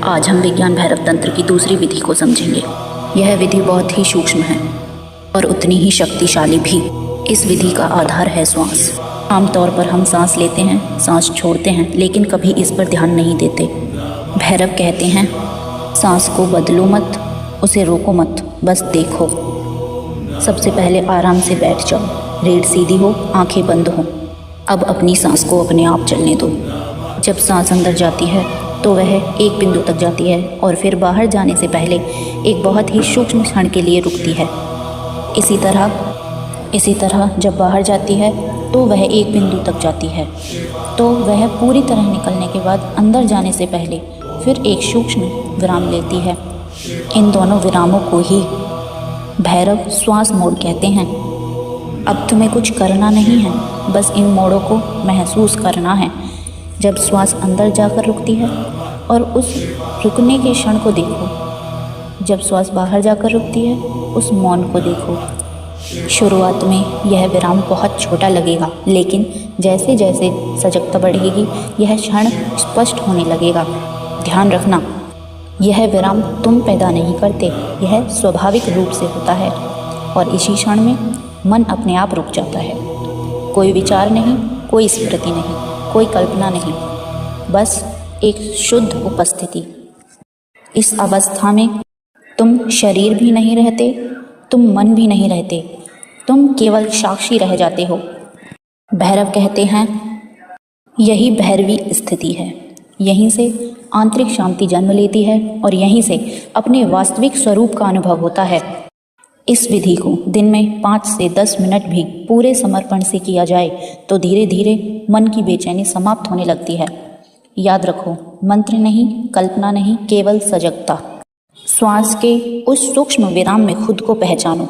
आज हम विज्ञान भैरव तंत्र की दूसरी विधि को समझेंगे। यह विधि बहुत ही सूक्ष्म है और उतनी ही शक्तिशाली भी। इस विधि का आधार है श्वास। आमतौर पर हम सांस लेते हैं, सांस छोड़ते हैं, लेकिन कभी इस पर ध्यान नहीं देते। भैरव कहते हैं, सांस को बदलो मत, उसे रोको मत, बस देखो। सबसे पहले आराम से बैठ जाओ, रीढ़ सीधी हो, आंखें बंद हो। अब अपनी सांस को अपने आप चलने दो। जब सांस अंदर जाती है तो वह एक बिंदु तक जाती है और फिर बाहर जाने से पहले एक बहुत ही सूक्ष्म क्षण के लिए रुकती है। इसी तरह जब बाहर जाती है तो वह एक बिंदु तक जाती है, तो वह पूरी तरह निकलने के बाद अंदर जाने से पहले फिर एक सूक्ष्म विराम लेती है। इन दोनों विरामों को ही भैरव श्वास मोड़ कहते हैं। अब तुम्हें कुछ करना नहीं है, बस इन मोड़ों को महसूस करना है। जब श्वास अंदर जाकर रुकती है और उस रुकने के क्षण को देखो। जब श्वास बाहर जाकर रुकती है, उस मौन को देखो। शुरुआत में यह विराम बहुत छोटा लगेगा, लेकिन जैसे जैसे सजगता बढ़ेगी यह क्षण स्पष्ट होने लगेगा। ध्यान रखना, यह विराम तुम पैदा नहीं करते, यह स्वाभाविक रूप से होता है और इसी क्षण में मन अपने आप रुक जाता है। कोई विचार नहीं, कोई स्मृति नहीं, कोई कल्पना नहीं, बस एक शुद्ध उपस्थिति। इस अवस्था में तुम शरीर भी नहीं रहते, तुम मन भी नहीं रहते, तुम केवल साक्षी रह जाते हो। भैरव कहते हैं, यही भैरवी स्थिति है। यहीं से आंतरिक शांति जन्म लेती है और यहीं से अपने वास्तविक स्वरूप का अनुभव होता है। इस विधि को दिन में 5 से 10 मिनट भी पूरे समर्पण से किया जाए तो धीरे धीरे मन की बेचैनी समाप्त होने लगती है। याद रखो, मंत्र नहीं, कल्पना नहीं, केवल सजगता। श्वास के उस सूक्ष्म विराम में खुद को पहचानो।